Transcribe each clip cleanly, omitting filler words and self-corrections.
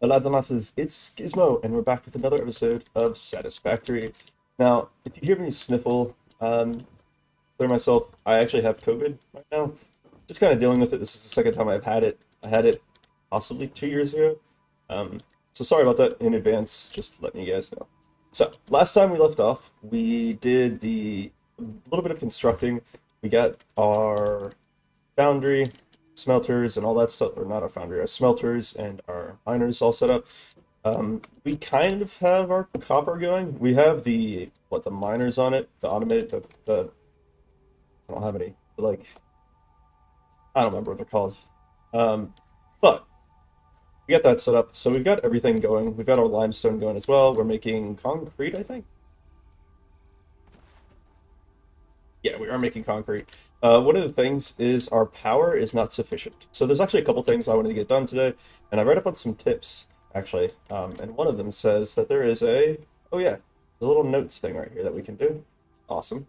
Lads and lasses, it's Gizmo, and we're back with another episode of Satisfactory. Now, if you hear me sniffle, clear myself, I actually have COVID right now. Just kind of dealing with it. This is the second time I've had it. I had it possibly 2 years ago. So sorry about that in advance, just letting you guys know. So, last time we left off, we did a little bit of constructing. We got our foundry, smelters, and all that stuff, or not our foundry, our smelters and our miners all set up. We kind of have our copper going. We have the miners on it, the automated, I don't have any, like, I don't remember what they're called. But we got that set up, so we've got everything going. We've got our limestone going as well. We're making concrete, I think. Yeah, we are making concrete. One of the things is our power is not sufficient. So there's actually a couple things I wanted to get done today, and I read up on some tips, actually. And one of them says that there is oh yeah, there's a little notes thing right here that we can do. Awesome.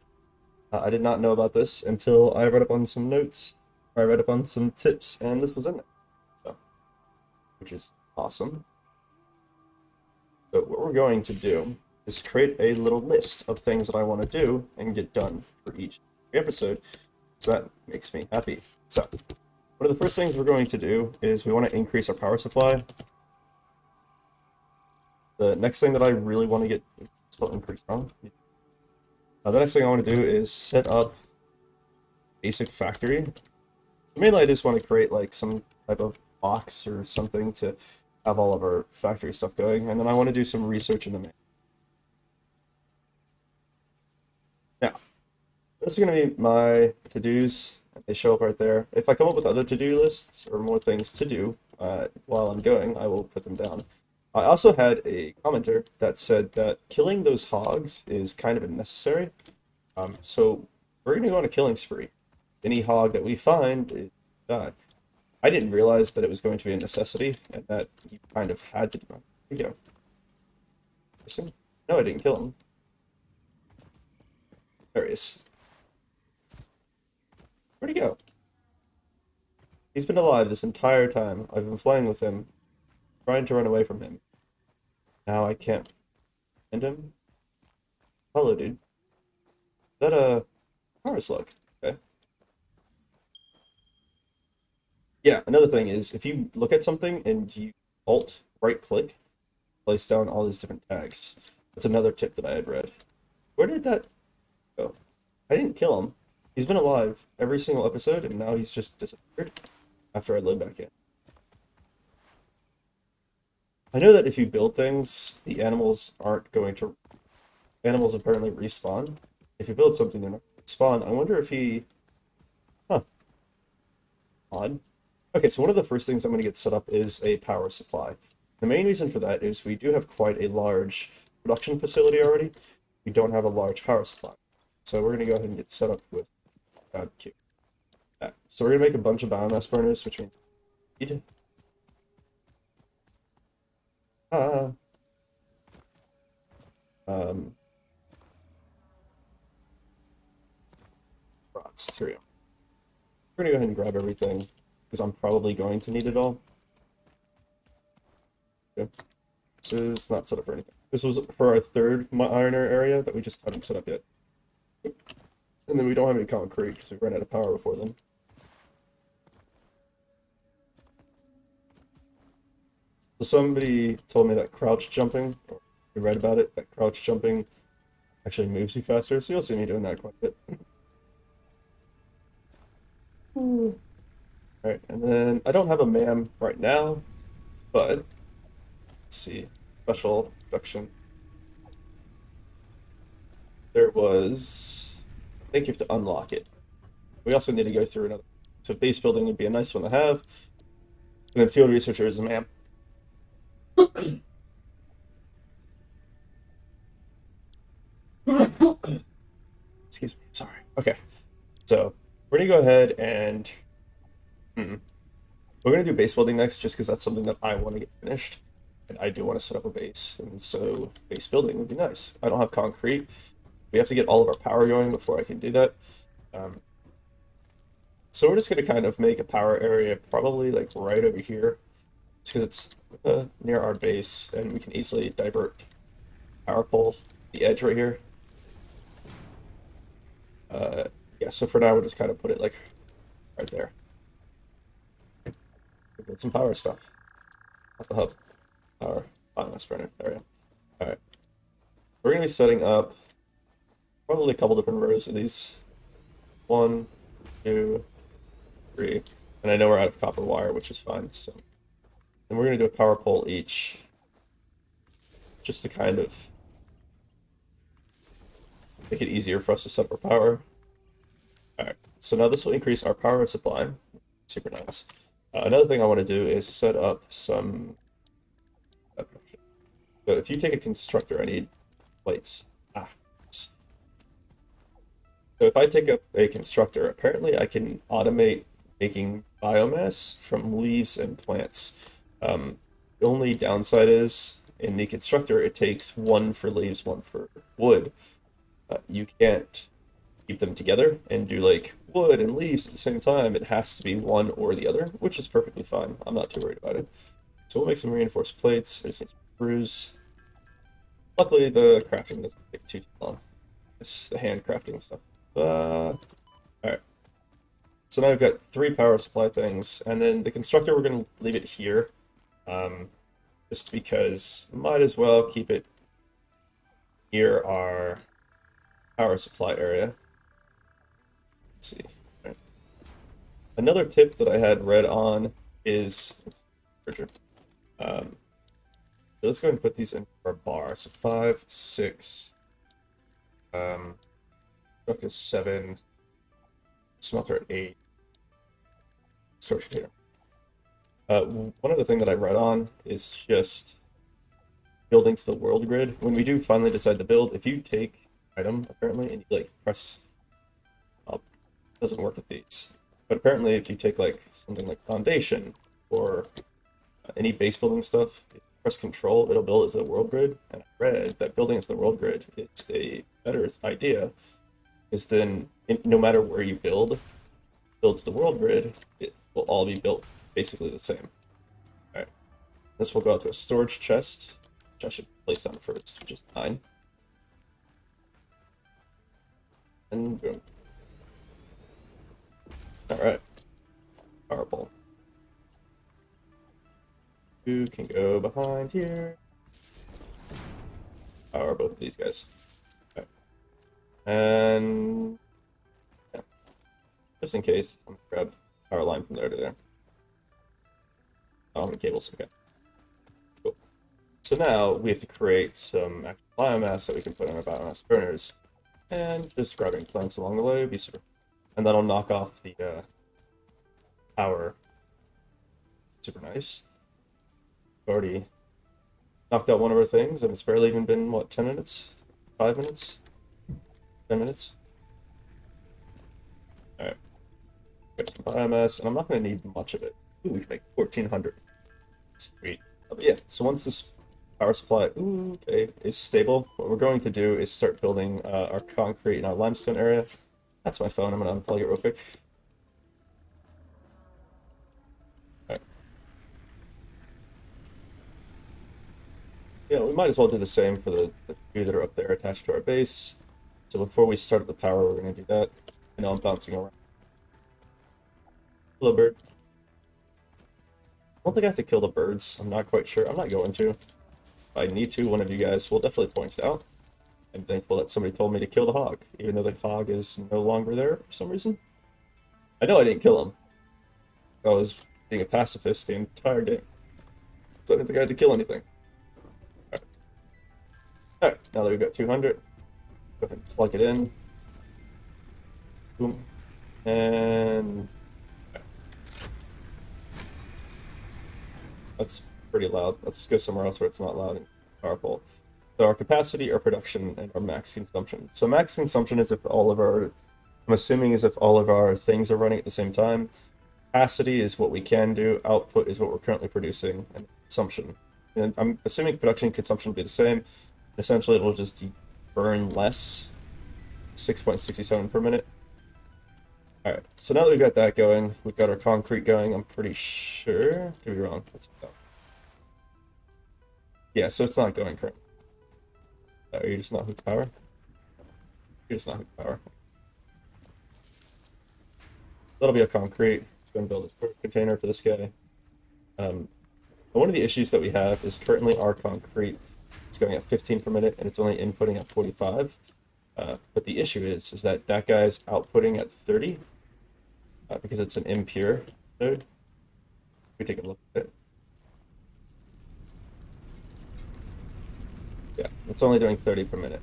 I did not know about this until I read up on some notes. I read up on some tips, and this was in there, so, which is awesome. So what we're going to do is create a little list of things that I want to do and get done for each episode. So that makes me happy. So one of the first things we're going to do is we want to increase our power supply. The next thing that I really want to get increased on. The next thing I want to do is set up basic factory. Mainly I just want to create like some type of box or something to have all of our factory stuff going, and then I want to do some research in the main. Now, those are going to be my to-dos. They show up right there. If I come up with other to-do lists or more things to do while I'm going, I will put them down. I also had a commenter that said that killing those hogs is kind of unnecessary. So we're going to go on a killing spree. Any hog that we find is die. I didn't realize that it was going to be a necessity and that you kind of had to do it. Here we go. Missing? No, I didn't kill him. There he is. Where'd he go? He's been alive this entire time. I've been playing with him, trying to run away from him. Now I can't find him. Hello, dude. Is that a Mars look? Okay. Yeah, another thing is if you look at something and you alt right click, place down all these different tags. That's another tip that I had read. Where did that go? I didn't kill him. He's been alive every single episode, and now he's just disappeared after I load back in. I know that if you build things, the animals aren't going to... Animals apparently respawn. If you build something, they're not going to spawn. I wonder if he... Huh. Odd. Okay, so one of the first things I'm going to get set up is a power supply. The main reason for that is we do have quite a large production facility already. We don't have a large power supply. So we're going to go ahead and get set up with Q. Yeah. So we're going to make a bunch of biomass burners, which means need. Rots. Here we go. We're going to go ahead and grab everything, because I'm probably going to need it all. Okay. This is not set up for anything. This was for our third miner area that we just haven't set up yet. And then we don't have any concrete because we ran out of power before then. So somebody told me that crouch jumping, or we read about it, that crouch jumping actually moves you faster, so you'll see me doing that quite a bit. Alright, and then I don't have a MAM right now, but let's see, special production. There was, I think you have to unlock it. We also need to go through another, so base building would be a nice one to have. And then field researcher is a MAM. Excuse me, sorry. Okay, so we're gonna go ahead and we're gonna do base building next, just because that's something that I want to get finished, and I do want to set up a base, and so base building would be nice. I don't have concrete. We have to get all of our power going before I can do that. So we're just gonna kind of make a power area, probably like right over here, Just because it's near our base, and we can easily divert power pole the edge right here. Yeah, so for now we'll just kind of put it like right there. We'll build some power stuff. Not the hub. Power. Biomass burner. There we go. Alright. We're going to be setting up probably a couple different rows of these. 1, 2, 3. And I know we're out of copper wire, which is fine. So, and we're going to do a power pole each, just to kind of make it easier for us to set up our power. Alright, so now this will increase our power supply. Super nice. Another thing I want to do is set up some... So if you take a constructor, I need plates. So if I take up a constructor, apparently I can automate making biomass from leaves and plants. The only downside is, in the constructor, it takes 1 for leaves, 1 for wood. You can't keep them together and do like wood and leaves at the same time. It has to be one or the other, which is perfectly fine. I'm not too worried about it. So we'll make some reinforced plates. I just need some screws. Luckily, the crafting doesn't take too long. It's the hand crafting stuff. Alright. So now we've got 3 power supply things, and then the constructor, we're going to leave it here. Just because might as well keep it near our power supply area. Let's see. Right. Another tip that I had read on is let's go ahead and put these in our bar. So 5, 6, truck is 7, smelter at 8, storage container. One other thing that I read on is just building to the world grid. When we do finally decide to build, if you take item apparently and you like press up, it doesn't work with these. But apparently if you take like something like foundation or any base building stuff, if you press control, it'll build it to the world grid. And I read that building it to the world grid is a better idea, is then no matter where you build to the world grid, it will all be built basically the same. Alright. This will go out to a storage chest, which I should place down first, which is 9. And boom. Alright. Power pole. 2 can go behind here. Power both of these guys. Okay. And yeah. Just in case, I'm gonna grab power line from there to there. Oh, how many cables? Okay. Cool. So now we have to create some actual biomass that we can put on our biomass burners. And just grabbing plants along the way would be super. And that'll knock off the power. Super nice. Already knocked out one of our things, and it's barely even been, what, 10 minutes? 5 minutes? 10 minutes? Alright. Got some biomass, and I'm not going to need much of it. Ooh, we can make 1,400. Sweet. But yeah, so once this power supply, is stable, what we're going to do is start building our concrete and our limestone area. That's my phone, I'm going to unplug it real quick. Alright. You know, we might as well do the same for the 2 that are up there attached to our base. So before we start the power, we're going to do that. I know I'm bouncing around. Hello, bird. I don't think I have to kill the birds. I'm not quite sure. I'm not going to. If I need to, one of you guys will definitely point it out. I'm thankful that somebody told me to kill the hog, even though the hog is no longer there for some reason. I know I didn't kill him. I was being a pacifist the entire game. So I didn't think I had to kill anything. Alright, now that we've got 200, go ahead and plug it in. Boom. And... that's pretty loud. Let's go somewhere else where it's not loud and powerful. So our capacity, our production, and our max consumption. So max consumption is if all of our, I'm assuming is if all of our things are running at the same time. Capacity is what we can do. Output is what we're currently producing. And consumption. And I'm assuming production and consumption will be the same. Essentially, it'll just burn less. 6.67 per minute. Alright, so now that we've got that going, we've got our concrete going, I'm pretty sure. Could be wrong. Let's go. Yeah, so it's not going currently. Are you just not hooked power? You're just not hooked power. That'll be a concrete. It's going to build a storage container for this guy. Um, one of the issues that we have is currently our concrete is going at 15 per minute and it's only inputting at 45. But the issue is that that guy's outputting at 30 because it's an impure node. We take a look at it. Yeah, it's only doing 30 per minute.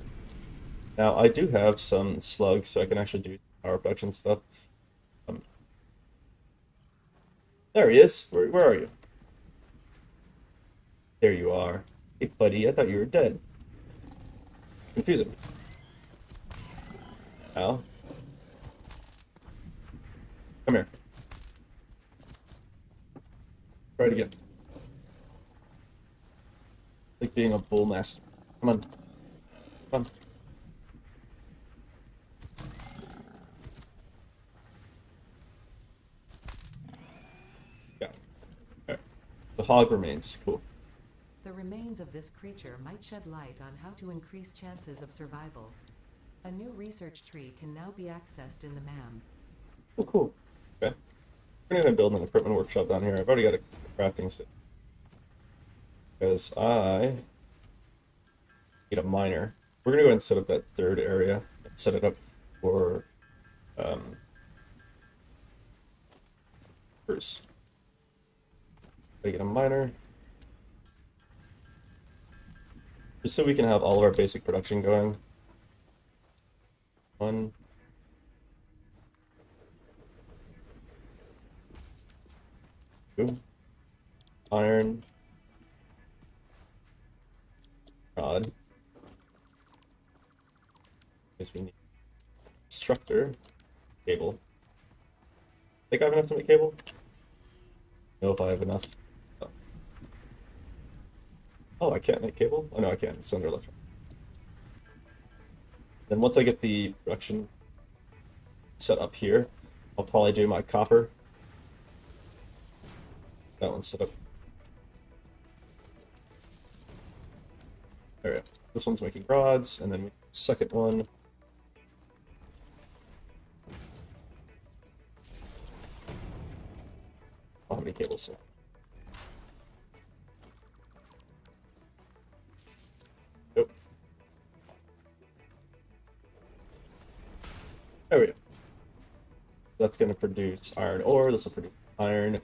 Now I do have some slugs, so I can actually do power production stuff. There he is. Where are you? There you are. Hey, buddy, I thought you were dead. Confuse him. Al, come here. Try it again. Like being a bull master. Come on. Come on. Yeah. Alright. The hog remains. Cool. The remains of this creature might shed light on how to increase chances of survival. A new research tree can now be accessed in the MAM. Oh, cool. Okay. We're gonna build an equipment workshop down here. I've already got a crafting set. Because I need a miner. We're gonna go ahead and set up that third area and set it up for Bruce. Gotta get a miner. Just so we can have all of our basic production going. One. Two. Iron. Rod. Guess we need constructor. Cable. Think I have enough to make cable? Know if I have enough. Oh. Oh, I can't make cable? Oh no, I can. It's under left. Then once I get the production set up here, I'll probably do my copper. That one's set up. There we go. This one's making rods, and then the second one. How many cables? So. Nope. There we go. That's going to produce iron ore. This will produce iron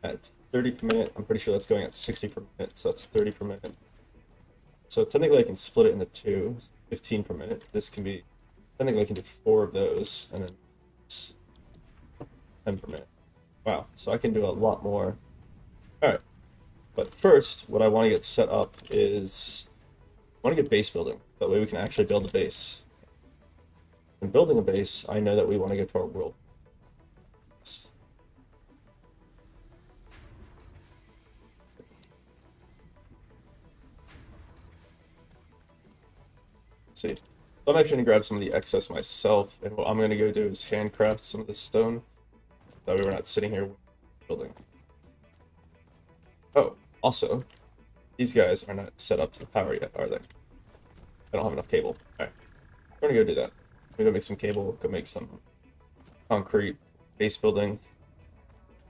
at 30 per minute. I'm pretty sure that's going at 60 per minute, so that's 30 per minute. So technically I can split it into two, 15 per minute. This can be, technically I can do 4 of those, and then 10 per minute. Wow, so I can do a lot more. Alright, but first, what I want to get set up is, I want to get base building. That way we can actually build a base. In building a base, I know that we want to get to our world. See. So I'm actually going to grab some of the excess myself, and what I'm going to go do is handcraft some of this stone. That way we're not sitting here building. Oh, also, these guys are not set up to the power yet, are they? I don't have enough cable. Alright, we're going to go do that. We're going to go make some cable, go make some concrete base building,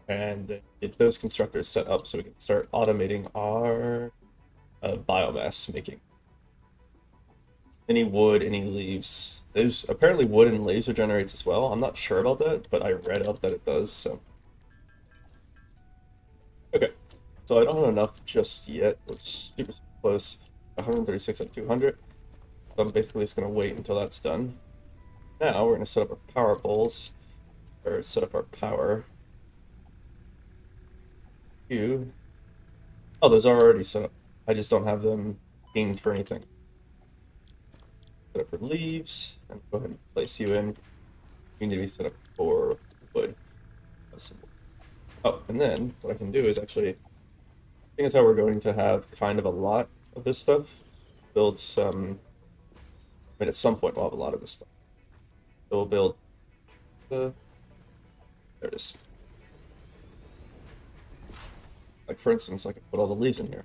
and get those constructors set up so we can start automating our biomass making. Any wood, any leaves. Those apparently wood and leaves regenerates as well. I'm not sure about that, but I read up that it does, so. Okay. So I don't have enough just yet. We're super close. 136 out of 200. So I'm basically just gonna wait until that's done. Now we're gonna set up our power poles. Or set up our power. Oh, those are already set up. I just don't have them pinged for anything. Set up for leaves, and go ahead and place you in. You need to be set up for wood. Oh, and then what I can do is actually, I think is how we're going to have kind of a lot of this stuff. Build some, I mean, at some point we'll have a lot of this stuff. So we'll build the, there it is. Like for instance, I can put all the leaves in here.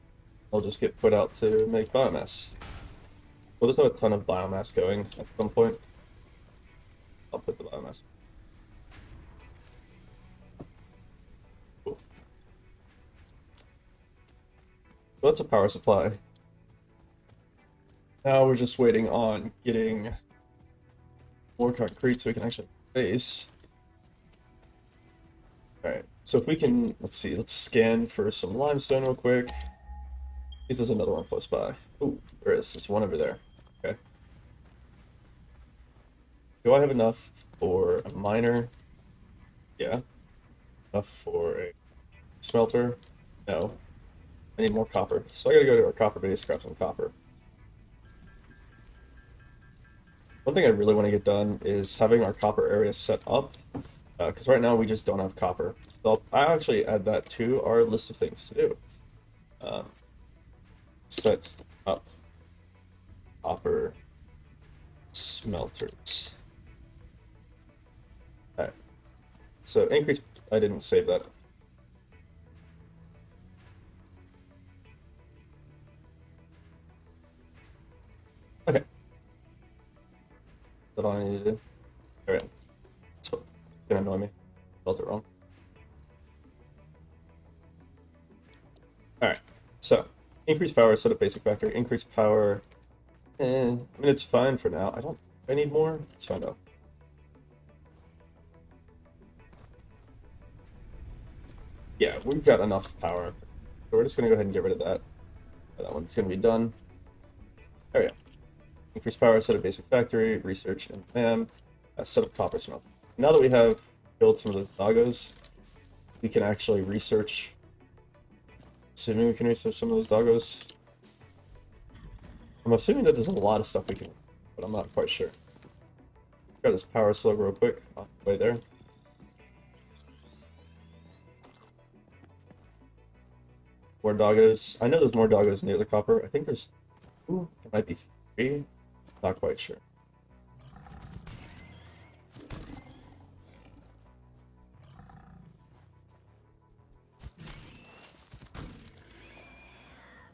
I'll just get put out to make biomass. We'll just have a ton of biomass going at some point. I'll put the biomass. Cool. So that's a power supply. Now we're just waiting on getting more concrete so we can actually base. Alright, so if we can, let's see, let's scan for some limestone real quick. See if there's another one close by. Ooh, there is. There's one over there. Okay. Do I have enough for a miner? Yeah. Enough for a smelter? No. I need more copper. So I gotta go to our copper base, grab some copper. One thing I really want to get done is having our copper area set up, because right now we just don't have copper. So I'll actually add that to our list of things to do. Set up copper smelters. Alright. So increase, I didn't save that. Okay. That's all I need to do. Alright. That's what's gonna annoy me. Spelled it wrong. Alright. So, increase power, set up basic factory, increase power. I mean, it's fine for now. I need more? Let's find out. Yeah, we've got enough power. So we're just gonna go ahead and get rid of that. That one's gonna be done. There we go. Increase power, set up basic factory, research, and set up copper smelt. Now that we have built some of those doggos, we can actually research. Assuming we can research some of those doggos. I'm assuming that there's a lot of stuff we can, but I'm not quite sure. Got this power slug real quick off the way there. More doggos. I know there's more doggos near the copper. I think there's two. It might be three. Not quite sure.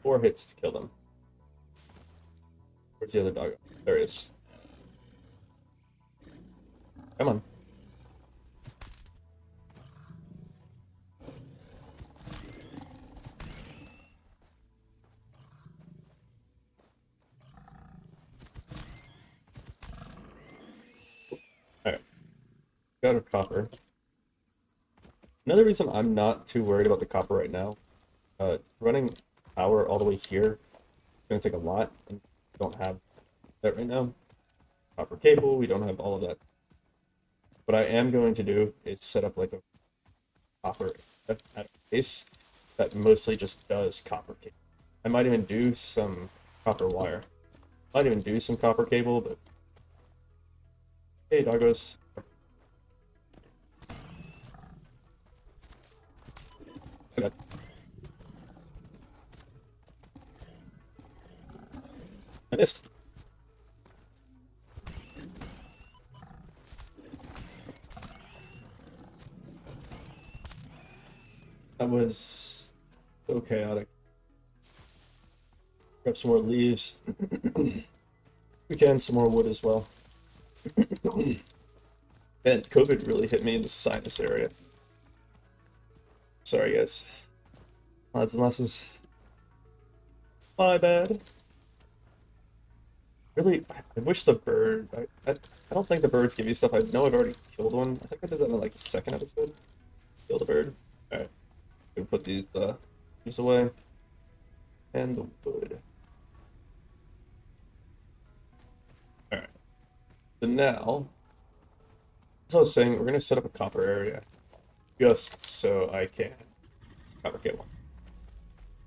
Four hits to kill them. Where's the other doggo? There it is. Come on. Alright. Got our copper. Another reason I'm not too worried about the copper right now, running power all the way here is going to take a lot, and we don't have that right now. Copper cable, we don't have all of that. What I am going to do is set up like a copper at a base that mostly just does copper cable. I might even do some copper wire. Might even do some copper cable, but hey, doggos. Okay. I missed. That was so chaotic. Grab some more leaves. We can, some more wood as well. And COVID really hit me in the sinus area. Sorry, guys. Odds and losses. My bad. Really, I wish the bird... I don't think the birds give you stuff. I know I've already killed one. I think I did that in like the second episode. Killed a bird. Alright. Gonna put these away. And the wood. Alright. So now, as I was saying, we're gonna set up a copper area. Just so I can copper cable.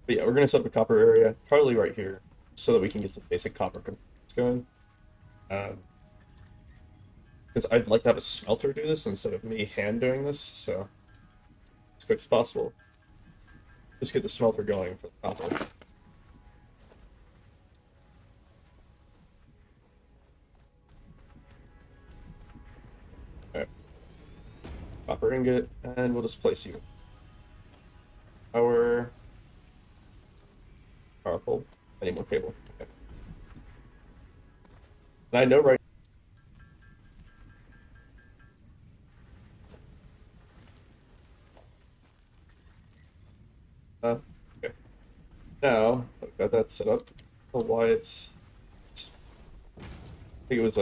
But yeah, we're gonna set up a copper area, probably right here, so that we can get some basic copper components going. Because I'd like to have a smelter do this instead of me hand doing this, so as quick as possible. Just get the smelter going for the copper. Alright. Copper ingot, and we'll just place you. Power I need more cable. Okay. And I know right. Okay. Now I've got that set up. I don't know why I think it was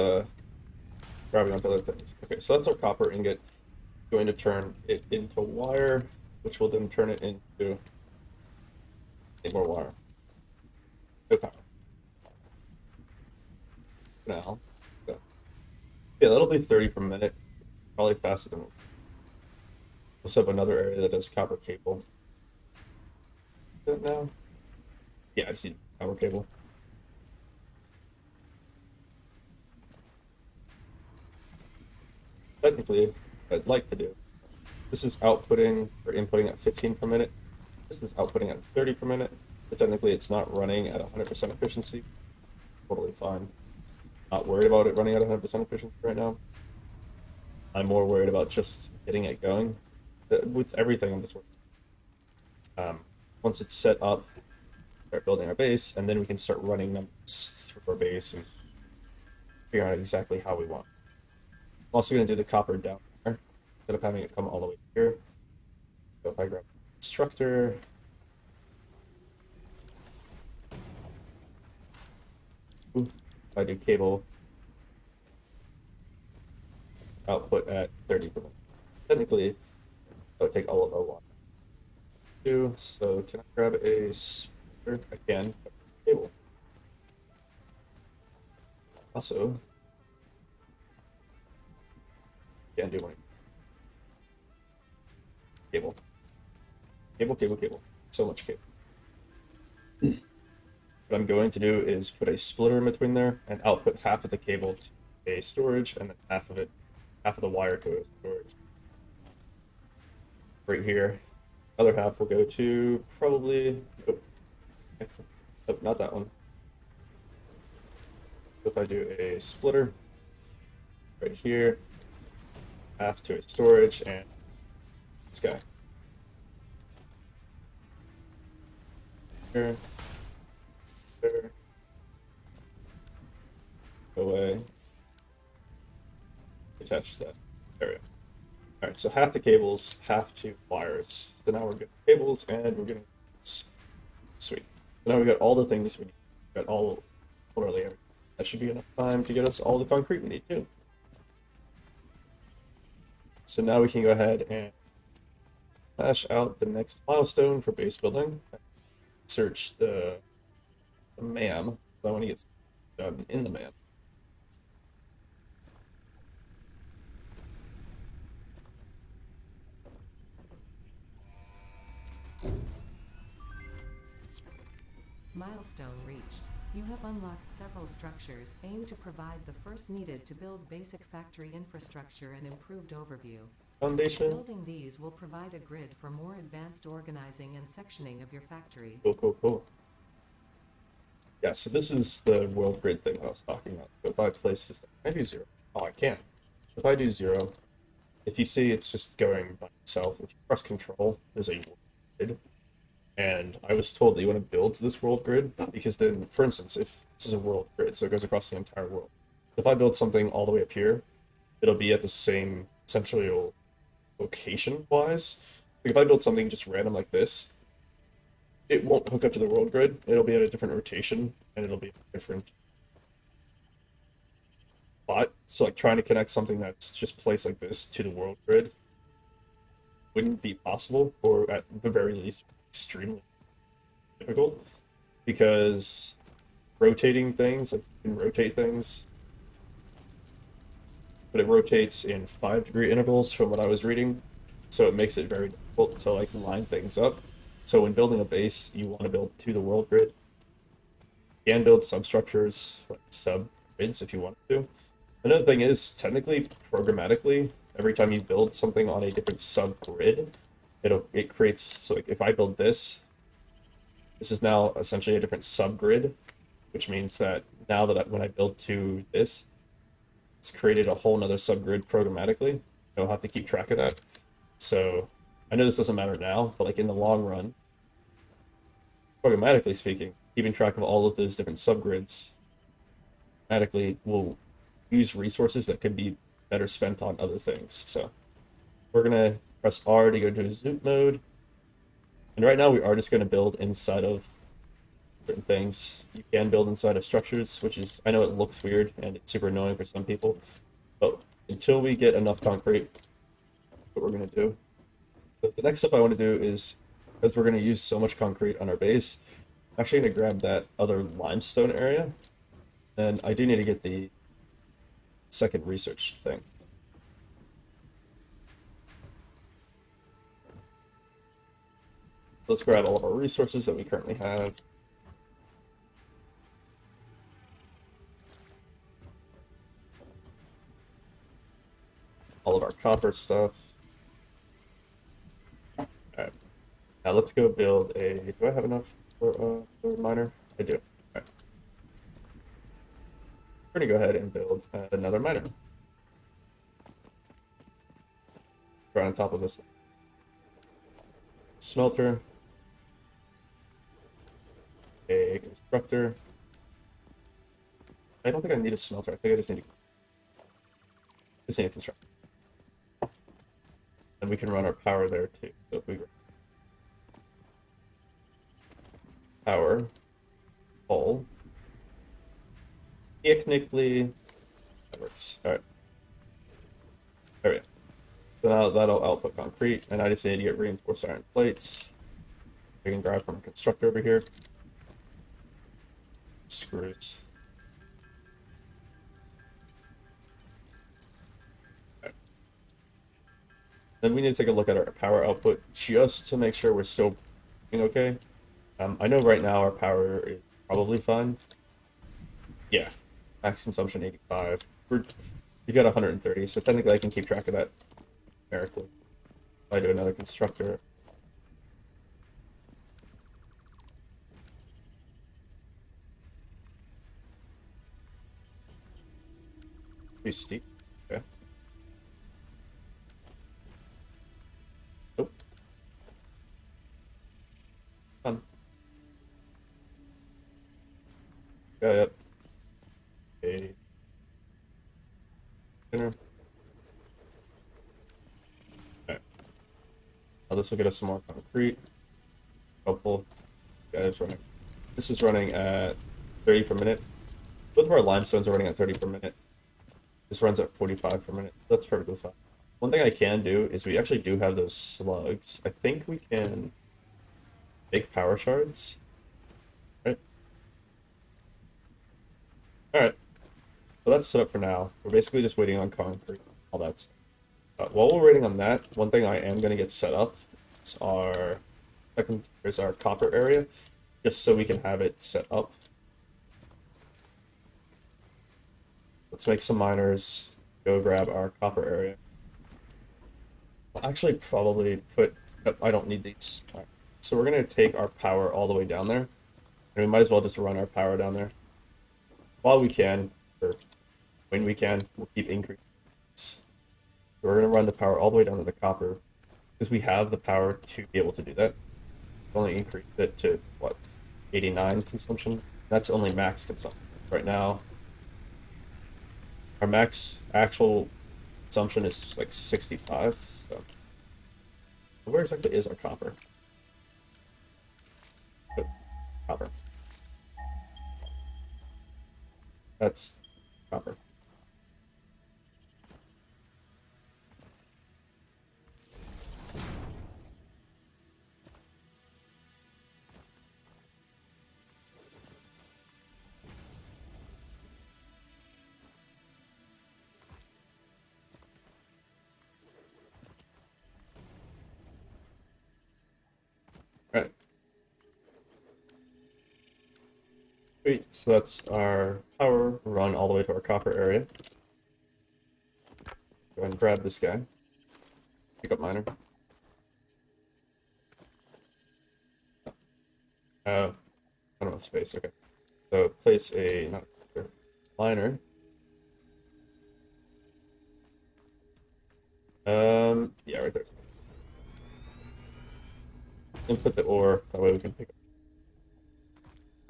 grabbing onto other things. Okay, so that's our copper ingot. Going to turn it into wire, which will then turn it into more wire. No power. Now, so, yeah, that'll be 30 per minute. Probably faster than we'll set up another area that does copper cable. Is that now? Yeah, I just need copper cable. Technically, I'd like to do. This is outputting or inputting at 15 per minute. This is outputting at 30 per minute. But technically, it's not running at 100% efficiency. Totally fine. Not worried about it running at 100% efficiency right now. I'm more worried about just getting it going. With everything on this work. Once it's set up, start building our base, and then we can start running numbers through our base and figure out exactly how we want. I'm also going to do the copper down there instead of having it come all the way here. So if I grab constructor, if I do cable output at 30 per minute. Technically, that would take all of our water. So can I grab a splitter again? Cable. Also, can't do one. Cable. Cable, cable, cable. So much cable. What I'm going to do is put a splitter in between there and output half of the cable to a storage and then half of the wire to a storage. Right here. Other half will go to probably, not that one. If I do a splitter right here, half to a storage, and this guy. Here, there, go away, attach to that area. All right, so half the cables, half to wires. So now we're getting cables and we're getting this. Sweet. So now we got all the things we need. We got all literally everything. That should be enough time to get us all the concrete we need too. So now we can go ahead and hash out the next milestone for base building. Search the MAM. So I want to get done in the MAM. Milestone reached. You have unlocked several structures aimed to provide the first needed to build basic factory infrastructure and improved overview. Foundation. Building these will provide a grid for more advanced organizing and sectioning of your factory. Cool, cool, cool. Yeah, so this is the world grid thing that I was talking about. So if I place this, can I do 0? Oh, I can. If I do 0, if you see it's just going by itself, if you press Control, there's a world grid. And I was told that you want to build to this world grid because then, for instance, if this is a world grid, so it goes across the entire world. If I build something all the way up here, it'll be at the same central location-wise. Like if I build something just random like this, it won't hook up to the world grid. It'll be at a different rotation, and it'll be a different spot. So like trying to connect something that's just placed like this to the world grid wouldn't be possible, or at the very least, extremely difficult, because rotating things, like you can rotate things, but it rotates in 5-degree intervals from what I was reading, so it makes it very difficult to like line things up. So when building a base, you want to build to the world grid. You can build substructures, like sub-grids if you want to. Another thing is, technically, programmatically, every time you build something on a different sub-grid, it creates, so like if I build this is now essentially a different subgrid, which means that now that when I build to this, it's created a whole nother subgrid programmatically. I don't have to keep track of that. So I know this doesn't matter now, but like in the long run, programmatically speaking, keeping track of all of those different subgrids automatically will use resources that could be better spent on other things. So we're gonna press R to go to zoom mode. And right now we are just gonna build inside of certain things. You can build inside of structures, which is, I know it looks weird and it's super annoying for some people, but until we get enough concrete, that's what we're gonna do. But the next step I want to do is, as we're gonna use so much concrete on our base, I'm actually gonna grab that other limestone area, and I do need to get the second research thing. Let's grab all of our resources that we currently have. All of our copper stuff. Alright. Now let's go build a... Do I have enough for a miner? I do. Alright. We're gonna go ahead and build another miner. Right on top of this smelter. A constructor. I don't think I need a smelter. I think I just need a constructor. And we can run our power there too. So if we power all technically that works. Alright. There we go. So now that'll output concrete, and I just need to get reinforced iron plates. We can grab from a constructor over here. Screws. Okay. Then we need to take a look at our power output just to make sure we're still doing okay. I know right now our power is probably fine. Yeah, max consumption 85. We got 130, so technically I can keep track of that numerically. If I do another constructor. Pretty steep. Okay. Nope. Fun. Got it. A dinner. Alright. Now this will get us some more concrete. Helpful. Guys running. This is running at 30 per minute. Both of our limestones are running at 30 per minute. This runs at 45 per minute. That's perfectly fine. One thing I can do is we actually do have those slugs. I think we can make power shards. Right? Alright. So that's set up for now. We're basically just waiting on concrete, all that stuff. While we're waiting on that, one thing I am going to get set up is our copper area, just so we can have it set up. Let's make some miners, go grab our copper area. I'll actually probably put... Nope, I don't need these. Right. So we're going to take our power all the way down there, and we might as well just run our power down there. While we can, or when we can, we'll keep increasing. So we're going to run the power all the way down to the copper, because we have the power to be able to do that. Only increase it to, what, 89 consumption? That's only max consumption. Right now, our max actual consumption is like 65, so... Where exactly is our copper? Oh, copper. That's copper. Right. Sweet. So that's our power run all the way to our copper area. Go ahead and grab this guy. Pick up miner. I don't have space. Okay. So place a not a miner. Yeah, right there. And put the ore. That way we can pick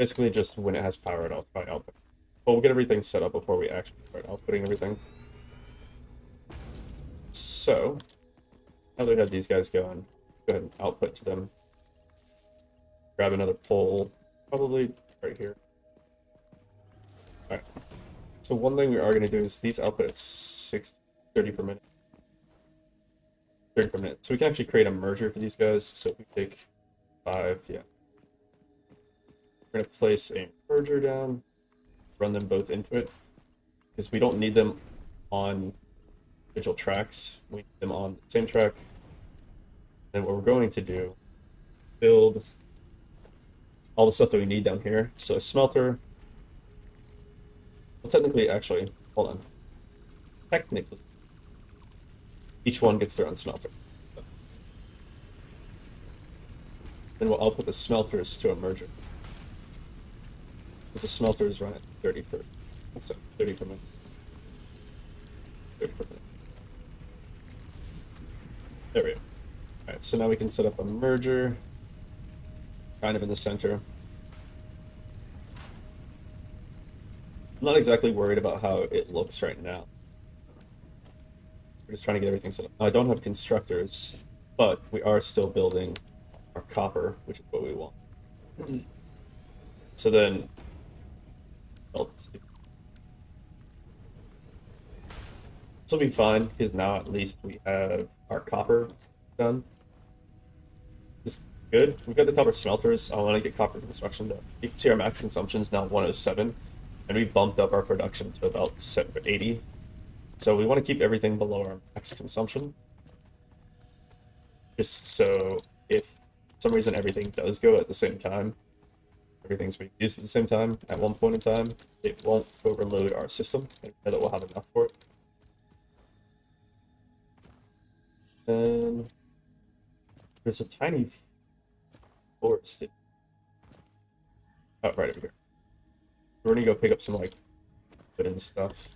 Basically, just when it has power, it'll try output. But we'll get everything set up before we actually start outputting everything. So, now that we have these guys going, go ahead and output to them. Grab another pole, probably right here. Alright. So one thing we are going to do is these output at 30 per minute. 30 per minute. So we can actually create a merger for these guys. So if we take 5, yeah. We're going to place a merger down, run them both into it, because we don't need them on individual tracks. We need them on the same track. And what we're going to do, build all the stuff that we need down here. So a smelter. Well, technically, actually, hold on. Technically, each one gets their own smelter. Then we'll output the smelters to a merger. Because the smelters run at 30 per. So 30 per minute. 30 per minute. There we go. Alright, so now we can set up a merger. Kind of in the center. I'm not exactly worried about how it looks right now. We're just trying to get everything set up. I don't have constructors, but we are still building our copper, which is what we want. So then, this will be fine, because now at least we have our copper done. Just good. We've got the copper smelters. I want to get copper construction done. You can see our max consumption is now 107, and we bumped up our production to about 80. So we want to keep everything below our max consumption. Just so if for some reason everything does go at the same time, everything's being used at the same time at one point in time, it won't overload our system, and that we'll have enough for it. And there's a tiny forest. Oh, right over here. We're gonna go pick up some like wood and stuff.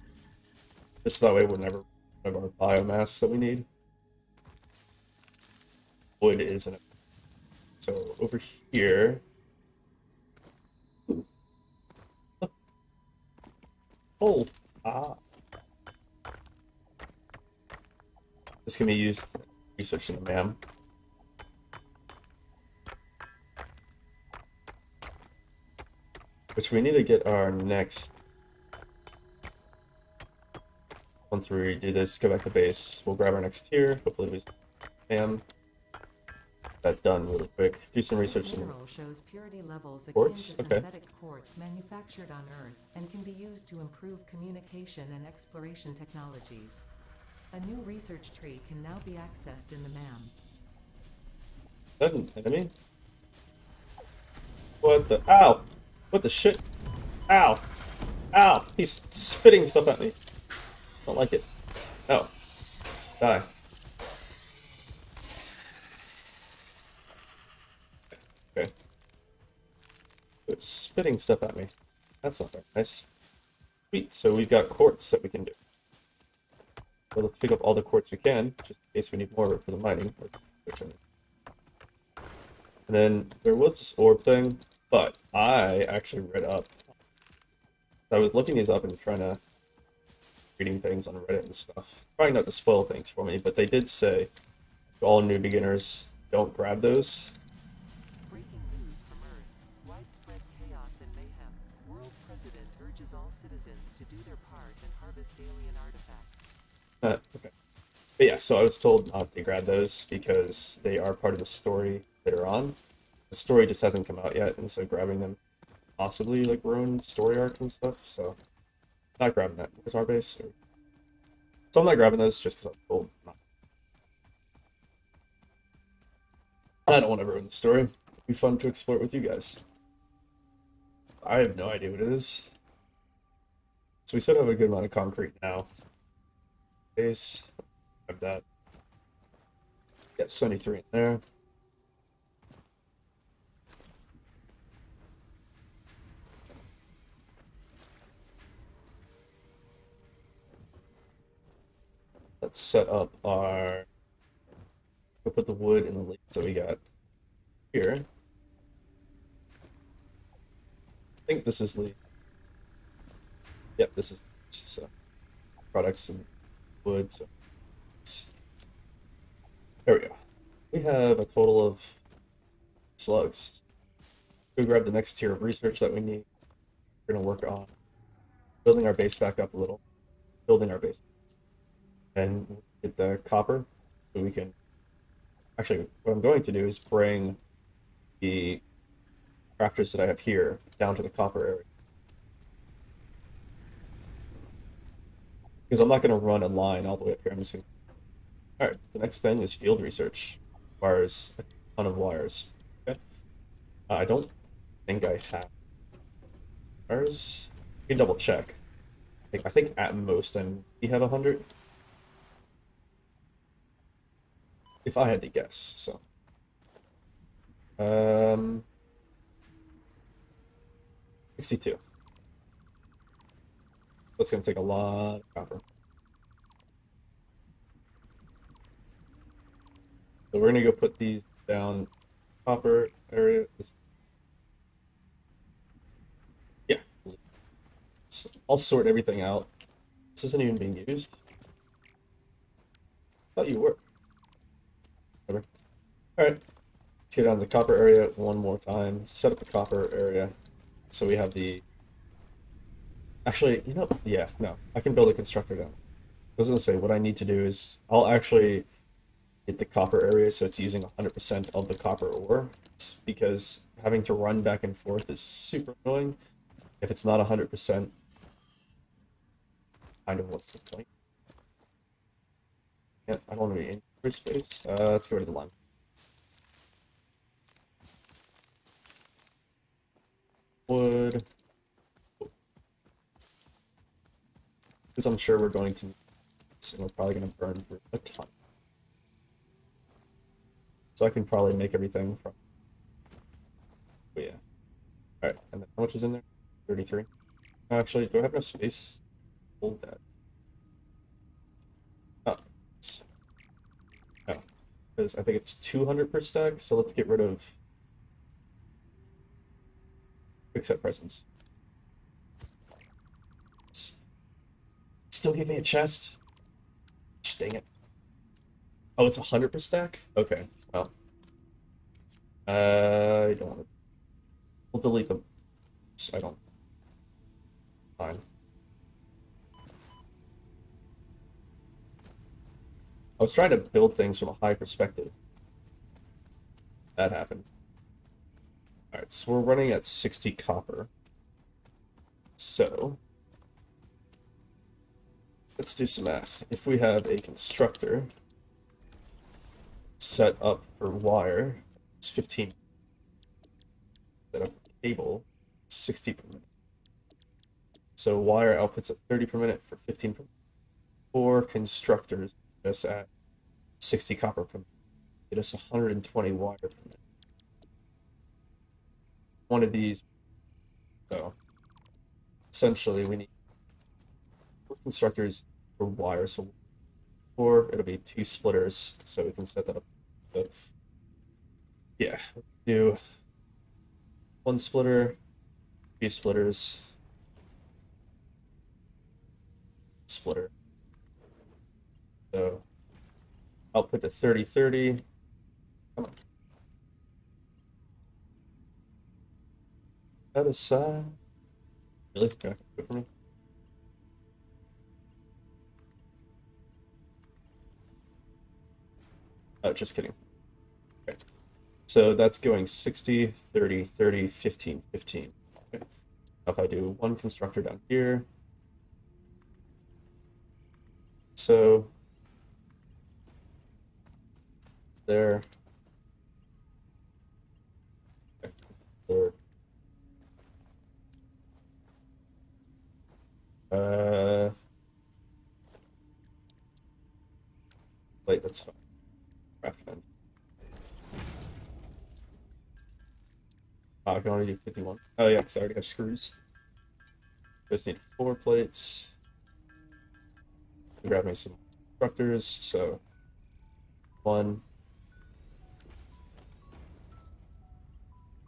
Just so that way we'll never have our biomass that we need. Wood isn't it? So over here. Look. Hold. Ah. This can be used in research in the MAM. Which we need to get our next. Once we redo this, go back to base. We'll grab our next tier. Hopefully we can. That done really quick. Do some research in shows purity levels quartz. akin to Okay. synthetic quartz manufactured on Earth and can be used to improve communication and exploration technologies. A new research tree can now be accessed in the MAM. Is that an enemy? What the? Ow! What the shit? Ow! Ow! He's spitting stuff at me. Don't like it. Oh. Die. Okay. It's spitting stuff at me. That's not very nice. Sweet, so we've got quartz that we can do. So let's pick up all the quartz we can, just in case we need more for the mining. And then there was this orb thing, but I actually read up. I was looking these up and trying to reading things on Reddit and stuff. Trying not to spoil things for me, but they did say to all new beginners, don't grab those. Breaking news from Earth. Widespread chaos and mayhem. World President urges all citizens to do their part and harvest alien artifacts. Okay. But yeah, so I was told not to grab those because they are part of the story later on. The story just hasn't come out yet, and so grabbing them possibly like ruin story arc and stuff, so not grabbing that. Where's our base? So I'm not grabbing those just because I'm told not. I don't want to ruin the story. It'd be fun to explore it with you guys. I have no idea what it is. So we still have a good amount of concrete now. Base. Grab that. Got 73 in there. Let's set up our. We'll put the wood in the lake that we got here. think this is the, yep, this is so products and wood. So there we go. We have a total of slugs. Go grab the next tier of research that we need. We're gonna work on building our base back up a little, building our base, and get the copper so we can. Actually, what I'm going to do is bring the crafters that I have here down to the copper area. Because I'm not going to run a line all the way up here. I'm just going to... All right, the next thing is field research. Requires a ton of wires. Okay. I don't think I have wires. You can double check. I think at most we have 100. If I had to guess, so. 62. That's going to take a lot of copper. So we're going to go put these down copper area. Yeah. So I'll sort everything out. This isn't even being used. I thought you were. Whatever. Alright. Let's get down to the copper area one more time. Set up the copper area. So we have the... Actually, you know, yeah, no. I can build a constructor down. I was going to say, what I need to do is... I'll actually get the copper area so it's using 100% of the copper ore. It's because having to run back and forth is super annoying. If it's not 100%, kind of what's the point? Yeah, I don't want to be in free space. Let's get rid of the line. Wood. Because I'm sure we're going to, and we're probably going to burn for a ton. So I can probably make everything from. Oh yeah. All right, and then how much is in there? 33. Actually, do I have enough space? Hold that. Oh, no, because I think it's 200 per stack. So let's get rid of accept presents. Still give me a chest. Dang it. Oh, it's 100 per stack? Okay, well. I don't want to. We'll delete them. I don't. Fine. I was trying to build things from a high perspective. That happened. Alright, so we're running at 60 copper. So, let's do some math. If we have a constructor set up for wire, it's 15. Set up cable, 60 per minute. So wire outputs at 30 per minute for 15 per minute. 4 constructors just at 60 copper per minute. Get us 120 wire per minute. One of these, so essentially we need 4 constructors for wire, so 4, it'll be 2 splitters, so we can set that up. So, yeah, do 1 splitter, 2 splitters, splitter. So output to 30-30. Come on. Other side. Really? Can I do it for me? Oh, just kidding. Okay. So that's going 60, 30, 30, 15, 15. Okay. Now if I do 1 constructor down here. So there. Okay. There. Wait, that's fine. Craft end. Oh, I can only do 51. Oh yeah, because I already have screws. Just need 4 plates. Grab me some constructors. So 1,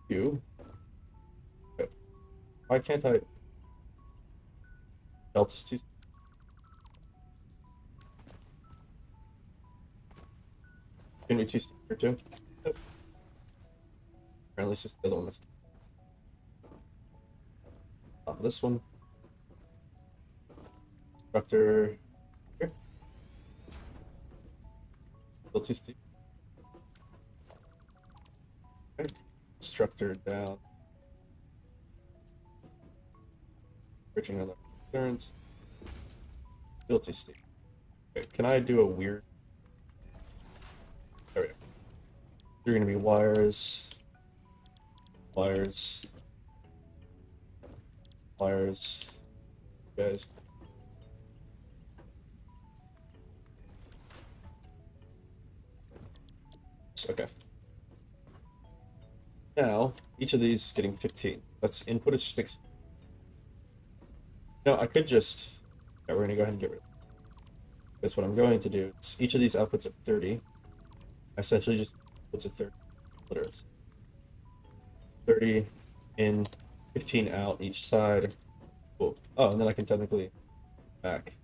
2. Okay. Why can't I? Delta's too. Can we too steep here too? Nope. Apparently it's just the other one that's top of this one. Constructor here. Still too steep. Okay. Constructor down. Bridging on the turns. Still too steep. Okay, can I do a weird? There we go. They're gonna be wires, wires, wires. Guys. Okay. Now, each of these is getting 15. That's input is fixed. No, I could just... Yeah, we're going to go ahead and get rid of it. Because what I'm going to do is each of these outputs at 30. Essentially just puts a 30 splitters. 30 in, 15 out each side. Cool. Oh, and then I can technically back.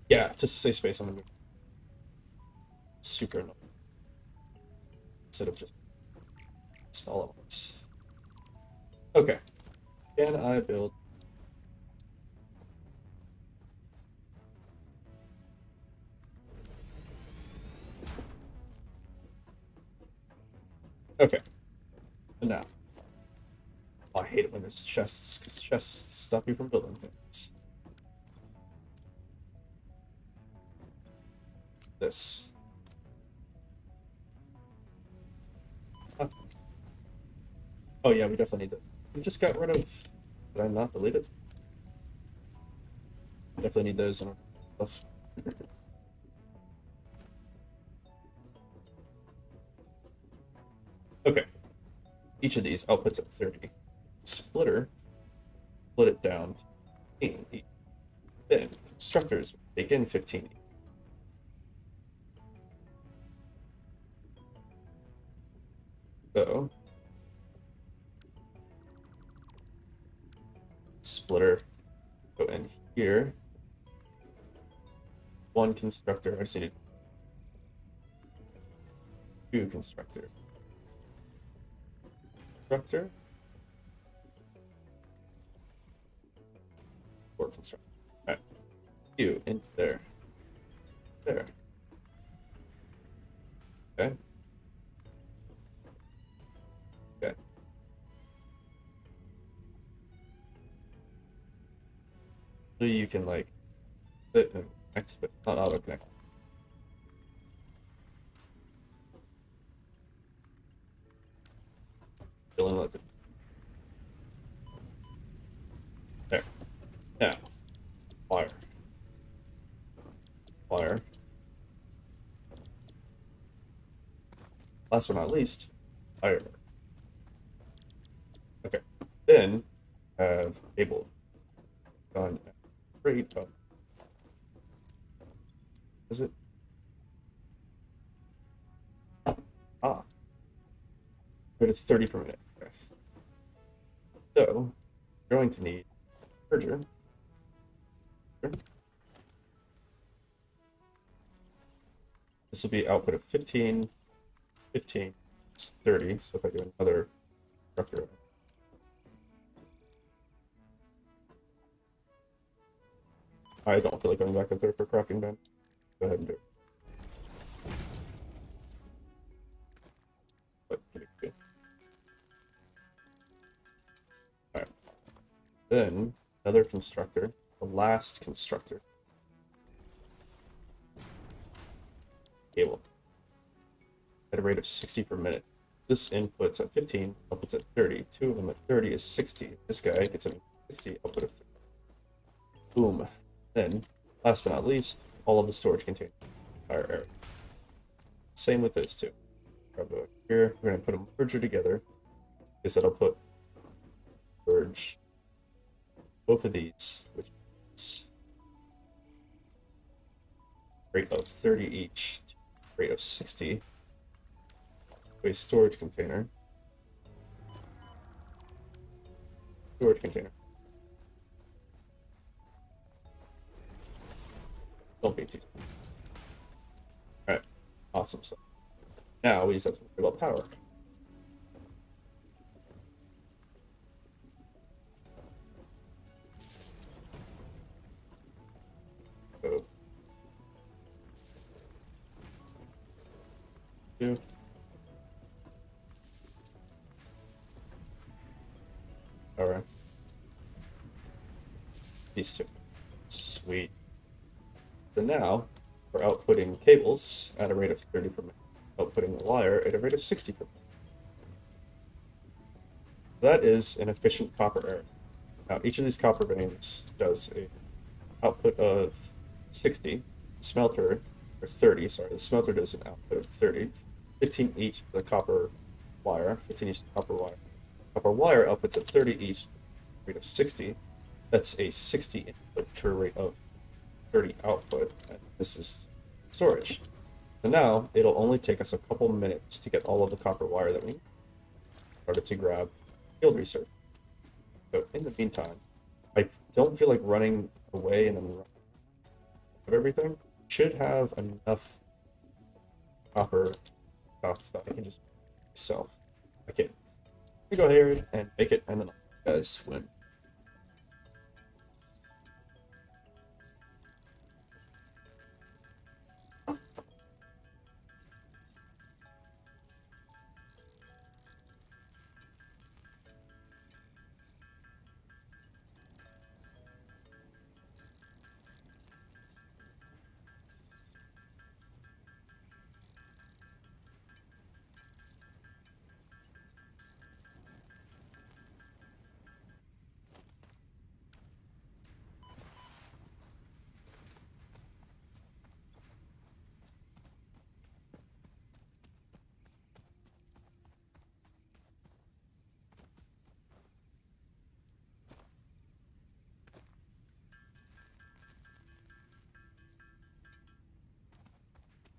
Yeah, just to save space, I'm going to move super annoying. Instead of just all at once. Okay. Can I build? Okay. And now. Oh, I hate it when there's chests, because chests stop you from building things. This. Huh. Oh yeah, we definitely need that. We just got rid of... Did I not delete it? Definitely need those in our stuff. Okay. Each of these outputs at 30. Splitter, split it down to 15 each. Then constructors take in 15 each. So splitter go in here. One constructor. I just need two constructor. Constructor. Or constructor. Alright. You into there. There. Okay. Okay. So you can like fit and connect, but not auto connect. There. Now, wire. Wire. Last but not least, wire. Okay. Then have cable. Gone straight up. Is it? Ah. Go to 30 per minute. Okay. So, you're going to need merger. This will be output of 15, 15, it's 30. So if I do another structure, I don't feel like going back up there for crafting band. Go ahead and do it. But, okay. All right. Then another constructor, the last constructor. Cable. At a rate of 60 per minute. This input's at 15, output's at 30. Two of them at 30 is 60. This guy gets a 60, output of 30. Boom. Then, last but not least, all of the storage containers are air. Same with those two. Grab over here. We're going to put a merger together. Is that'll put merge both of these, which is rate of 30 each, rate of 60. A storage container. Storage container. be too. Alright, awesome. So now we just have to worry about power. Oh. Two. Alright. These two. Sweet. So now we're outputting cables at a rate of 30 per minute, outputting the wire at a rate of 60 per minute. That is an efficient copper array. Now each of these copper veins does a output of 60, smelter, or 30, sorry, the smelter does an output of 30, 15 each for the copper wire, 15 each for the copper wire. Copper wire outputs at 30 each, rate of 60. That's a 60 input to a rate of 30 output, and this is storage. So now it'll only take us a couple minutes to get all of the copper wire that we need in order to grab field research. So in the meantime, I don't feel like running away and then running of everything. Should have enough copper stuff that I can just sell. Okay, let me go ahead and make it, and then I'll guys win.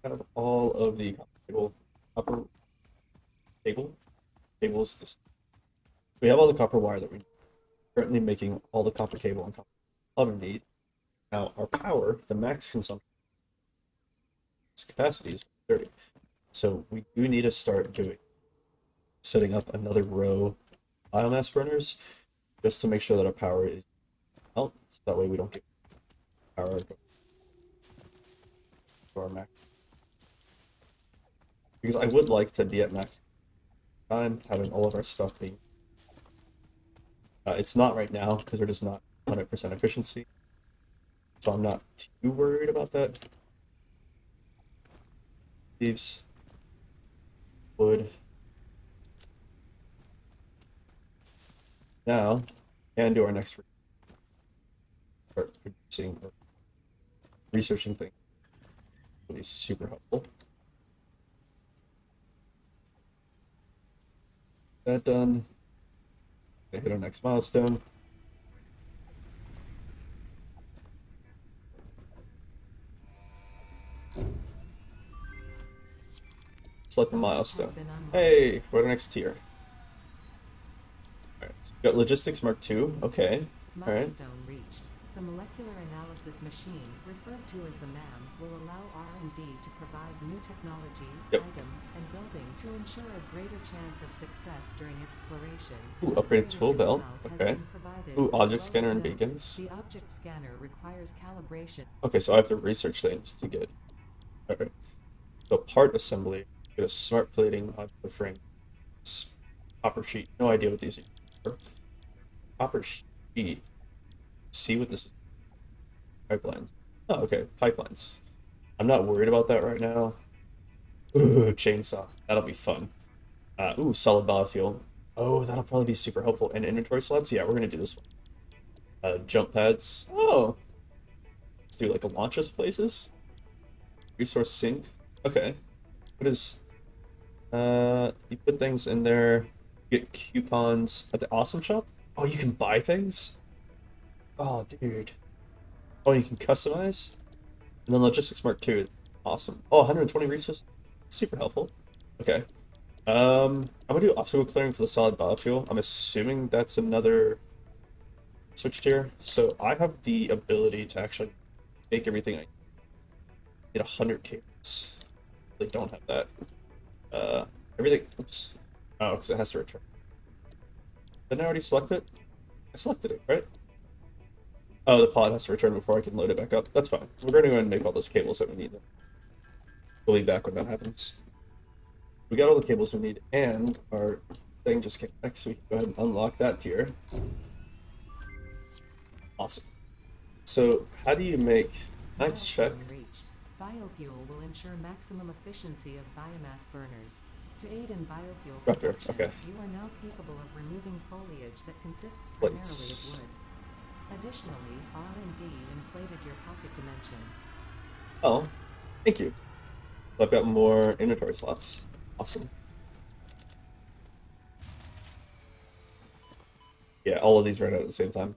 Have all of the copper cables. We have all the copper wire that we need. Currently making all the copper cable and copper other need. Now our power, the max consumption capacity is 30. So we do need to start setting up another row of biomass burners just to make sure that our power is out, so that way we don't get power to our max. Because I would like to be at max time, having all of our stuff being. It's not right now because we're just not 100% efficiency, so I'm not too worried about that. Leaves, wood. Now, and do our next start producing or researching things. Will be super helpful. That done. Gonna hit our next milestone. Select the milestone. Hey, we're at the next tier. Alright, so we got logistics mark 2. Okay. Alright. Milestone reached. The molecular analysis machine, referred to as the MAM, will allow R&D to provide new technologies, items, and building to ensure a greater chance of success during exploration. Ooh, upgraded tool belt. Okay. Ooh, object scanner and beacons. The object scanner requires calibration. Okay, so I have to research things to get. Alright. So part assembly. Get a smart plating onto the frame. Copper sheet. No idea what these are. Copper sheet. See what this is. Pipelines. Oh, okay. Pipelines. I'm not worried about that right now. Ooh, chainsaw. That'll be fun. Ooh, solid biofuel. Oh, that'll probably be super helpful. And inventory slots? Yeah, we're gonna do this one. Jump pads. Oh. Let's do like the launch us places. Resource sink. Okay. What is... you put things in there. You get coupons at the awesome shop. Oh, you can buy things? Oh, dude. Oh, you can customize? And then logistics mark 2. Awesome. Oh, 120 resources. Super helpful. Okay. I'm gonna do obstacle clearing for the solid biofuel. I'm assuming that's another switch tier. So I have the ability to actually make everything Get 100 cables. They don't have that. Everything. Oops. Oh, because it has to return. Didn't I already select it? I selected it, right? Oh, the pod has to return before I can load it back up. That's fine. We're going to go ahead and make all those cables that we need. We'll be back when that happens. We got all the cables we need, and our thing just came back, so we can go ahead and unlock that tier. Awesome. So, how do you make... Can I check? Reached. Biofuel will ensure maximum efficiency of biomass burners. To aid in biofuel Structure, production, okay. you are now capable of removing foliage that consists primarily Plates. of wood. Additionally, R&D inflated your pocket dimension. Oh, thank you. I've got more inventory slots. Awesome. Yeah, all of these ran out at the same time.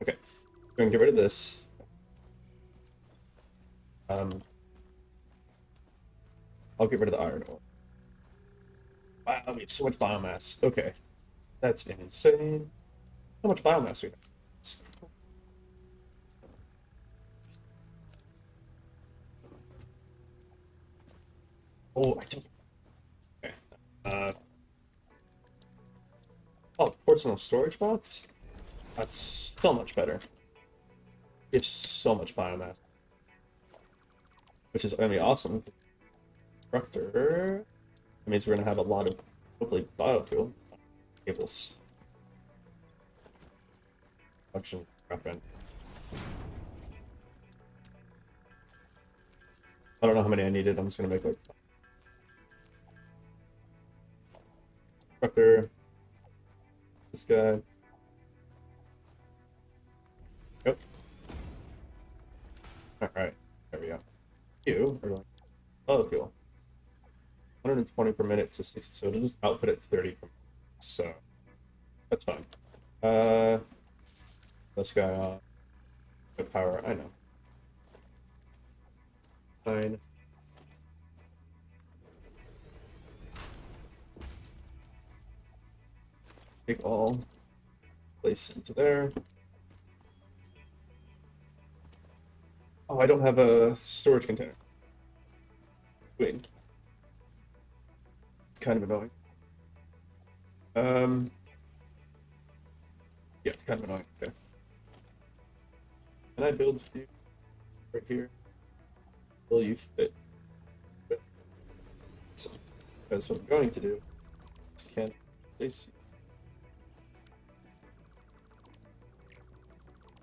Okay, we're gonna get rid of this. I'll get rid of the iron ore. Wow, we have so much biomass. Okay, that's insane. How much biomass we have? It's cool. Oh, I don't. Okay. Oh, personal storage box? That's so much better. We have so much biomass. Which is gonna be awesome. Structure. That means we're gonna have a lot of, hopefully, biofuel cables. Function crap. I don't know how many I needed. I'm just gonna make like constructor. This guy. Yep. Alright. There we go. You are going biofuel. 120 per minute to 60, so it'll just output at 30 per minute. So that's fine. This guy on the power, I know. Fine. Take all, place into there. Oh, I don't have a storage container. Wait. It's kind of annoying. Yeah, it's kind of annoying. Okay. Can I build you right here? Will you fit? So, that's what I'm going to do. Just can't place you.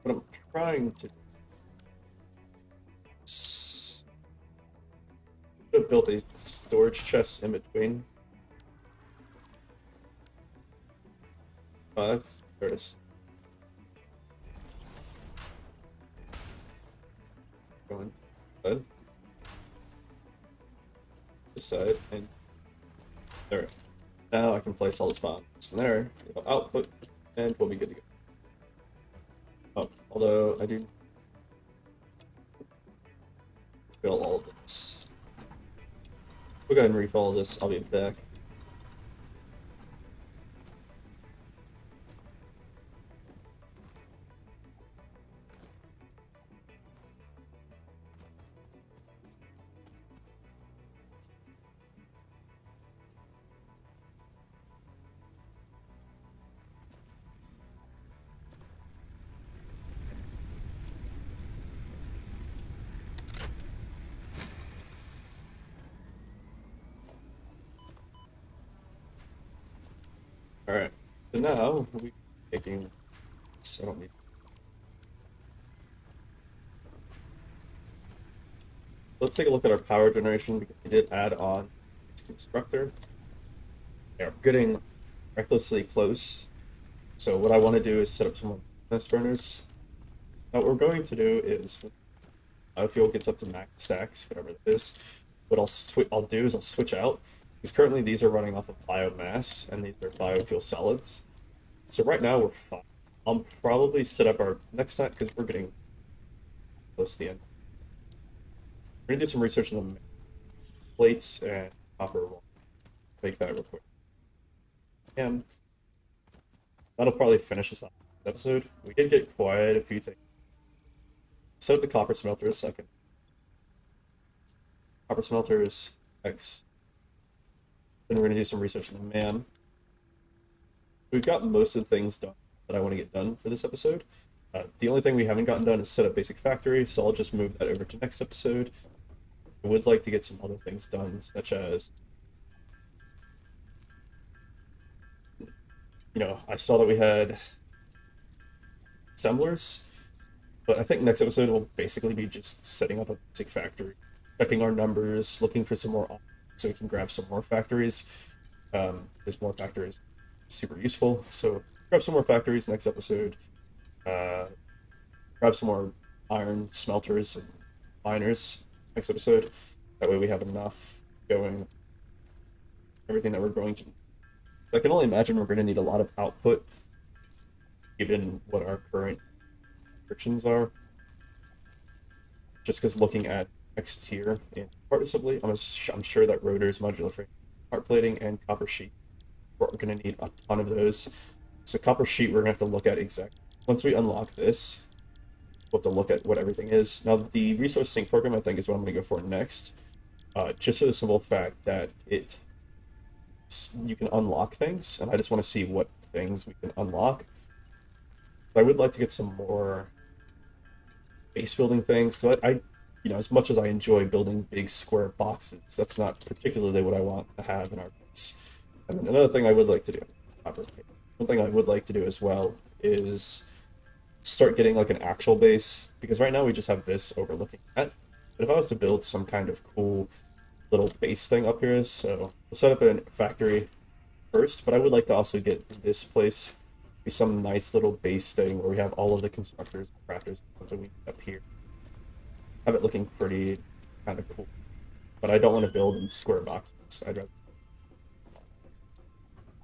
What I'm trying to do is I've built a storage chest in between. 5. There it is. Going side. This side, and there. Now I can place all this bombs in there. It'll output, and we'll be good to go. Oh, although I do fill all of this. We'll go ahead and refill all this. I'll be back. Alright, so now we'll be taking this. I don't need. Let's take a look at our power generation because we did add on this constructor. Yeah, we're getting recklessly close. So what I want to do is set up some mass burners. Now what we're going to do is when biofuel gets up to max stacks, whatever it is, what I'll do is I'll switch out. Because currently these are running off of biomass and these are biofuel solids. So right now we're fine. I'll probably set up our next stack because we're getting close to the end. We're gonna do some research on the plates and copper. We'll make that real quick. And that'll probably finish us off this episode. We did get quite a few things. So the copper smelter a second. copper smelters, X. Then we're going to do some research on the man. We've got most of the things done that I want to get done for this episode. The only thing we haven't gotten done is set up basic factory, so I'll just move that over to next episode. I would like to get some other things done, such as, I saw that we had assemblers, but I think next episode will basically be just setting up a basic factory, checking our numbers, looking for some more options so we can grab some more factories. Because more factories super useful. So grab some more factories next episode. Grab some more iron smelters and miners next episode. That way we have enough going. Everything that we're going to. I can only imagine we're going to need a lot of output given what our current restrictions are. Just because looking at X tier in part assembly, I'm sure that rotors, modular frame, part plating, and copper sheet. We're going to need a ton of those. So copper sheet, we're going to have to look at exactly. Once we unlock this, we'll have to look at what everything is. Now, the resource sync program, I think, is what I'm going to go for next. Just for the simple fact that you can unlock things, and I just want to see what things we can unlock. I would like to get some more base building things, because as much as I enjoy building big square boxes, that's not particularly what I want to have in our base. And then another thing I would like to do, one thing I would like to do as well is start getting like an actual base, because right now we just have this overlooking that. But if I was to build some kind of cool little base thing up here, so we'll set up a factory first, but I would like to also get this place be some nice little base thing where we have all of the constructors and crafters that we need up here. Have it looking pretty kind of cool. But I don't want to build in square boxes. I'd rather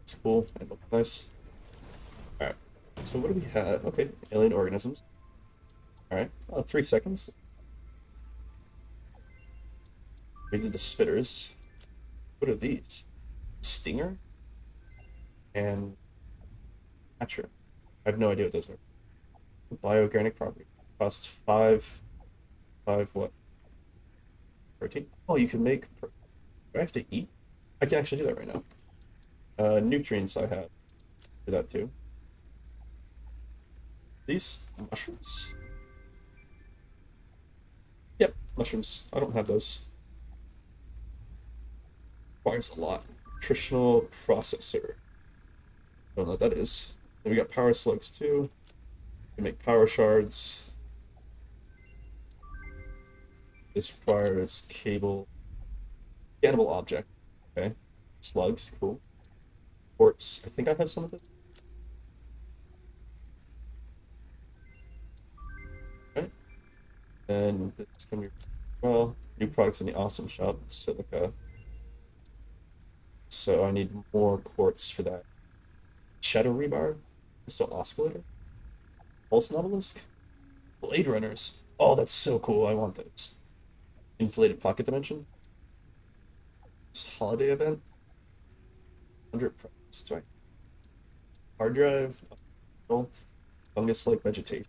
it's cool and look nice. Alright. So what do we have? Okay, alien organisms. Alright. 3 seconds. We did the spitters. What are these? Stinger? And Hatcher. I have no idea what those are. Bioorganic property. Costs 5 what? Protein? Oh, you can make protein. Do I have to eat? I can actually do that right now. Nutrients I have. Do that too. These mushrooms? Yep, mushrooms. I don't have those. Requires a lot. Nutritional processor. I don't know what that is. Then we got power slugs too. We can make power shards. This requires cable. Scannable object. Okay. Slugs, cool. Quartz. I think I have some of it. Okay. And this is gonna be new products in the awesome shop. Silica. So I need more quartz for that. Shadow rebar. Crystal oscillator. Pulse obelisk. Blade runners. Oh, that's so cool. I want those. Inflated pocket dimension. This holiday event. 100 products. Right. Hard drive. Fungus-like vegetation.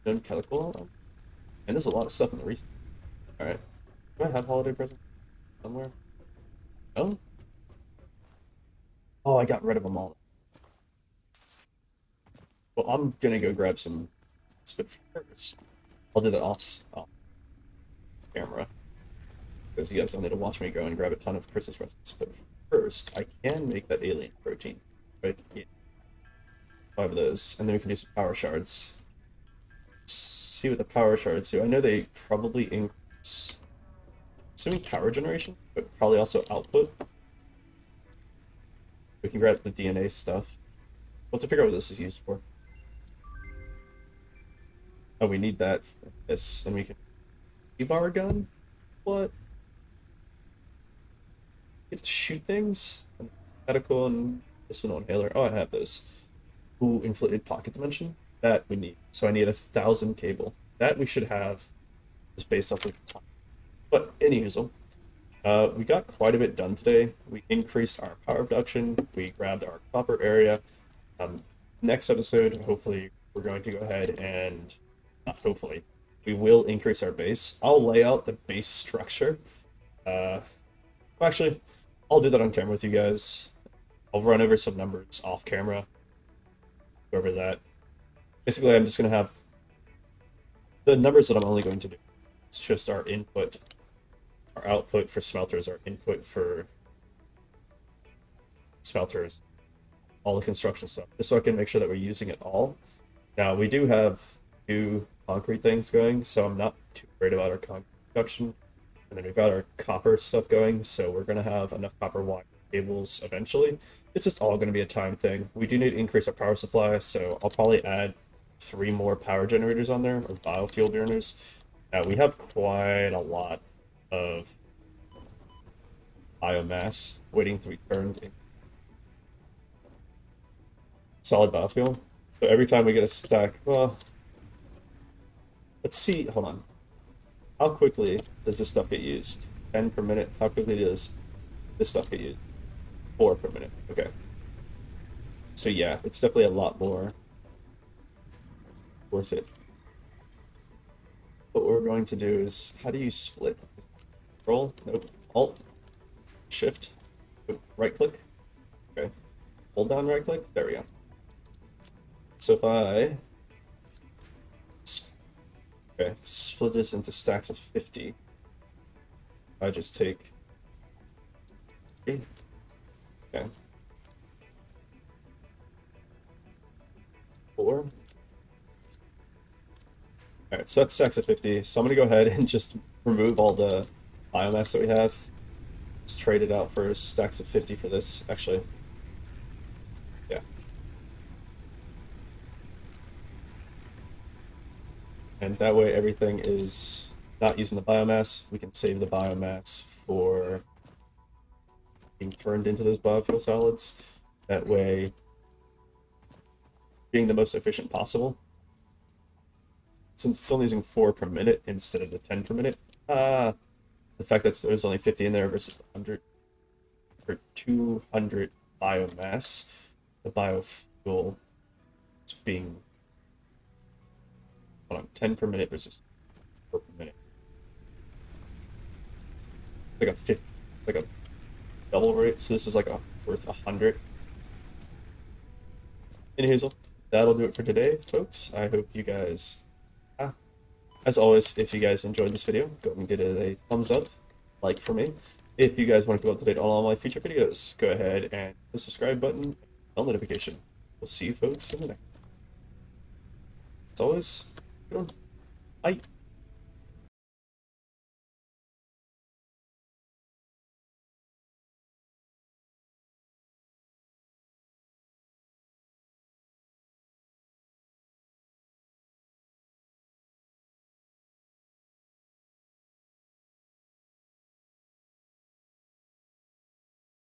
Known chemical. And there's a lot of stuff in the recent. Alright. Do I have holiday present somewhere? Oh? Oh, I got rid of them all. Well, I'm gonna go grab some. But first, I'll do that off camera. Because you guys don't need to watch me go and grab a ton of Christmas presents. But first, I can make that alien protein. Right? Yeah. 5 of those. And then we can do some power shards. See what the power shards do. I know they probably increase. Assuming power generation, but probably also output. We can grab the DNA stuff. We'll have to figure out what this is used for. Oh, we need that for this, and we can rebar gun? What? Get to shoot things? Medical and medicinal inhaler. Oh, I have those. Ooh, inflated pocket dimension. That we need. So I need 1,000 cable. That we should have just based off of time. But anywho, we got quite a bit done today. We increased our power production. We grabbed our copper area. Next episode, hopefully, we're going to go ahead and, not hopefully, we will increase our base. I'll lay out the base structure Uh, actually, I'll do that on camera with you guys. I'll run over some numbers off camera. Go over that. Basically, I'm just going to have the numbers that I'm only going to do. It's just our input, our output for smelters, our input for smelters, all the construction stuff, just so I can make sure that we're using it all. Now, we do have two concrete things going, so I'm not too worried about our concrete production. And then we've got our copper stuff going, so we're going to have enough copper wire cables eventually. It's just all going to be a time thing. We do need to increase our power supply, so I'll probably add 3 more power generators on there, or biofuel burners. Now, we have quite a lot of biomass waiting to be turned into solid biofuel. So every time we get a stack, well, let's see, hold on. How quickly does this stuff get used? 10 per minute. How quickly does this stuff get used? 4 per minute. Okay. So yeah, it's definitely a lot more worth it. What we're going to do is, how do you split? Control? Nope. Alt. Shift. Right click. Okay. Hold down right click. There we go. So if I split this into stacks of 50, I just take 3. Okay. 4. Alright, so that's stacks of 50. So I'm gonna go ahead and just remove all the biomass that we have. Just trade it out for stacks of 50 for this, actually. Yeah. And that way everything is not using the biomass. We can save the biomass for being turned into those biofuel solids. That way, being the most efficient possible. Since it's only using 4 per minute instead of the 10 per minute, the fact that there's only 50 in there versus the 100 or 200 biomass, the biofuel is being, hold on, 10 per minute versus 4 per minute. Like a 50, like a double rate, so this is like worth 100. Anyways, that'll do it for today, folks. I hope you guys, as always, if you guys enjoyed this video, go and give it a thumbs up, like for me. If you guys want to go up to date on all my future videos, go ahead and hit the subscribe button, bell notification. We'll see you folks in the next one. As always, good one. Bye.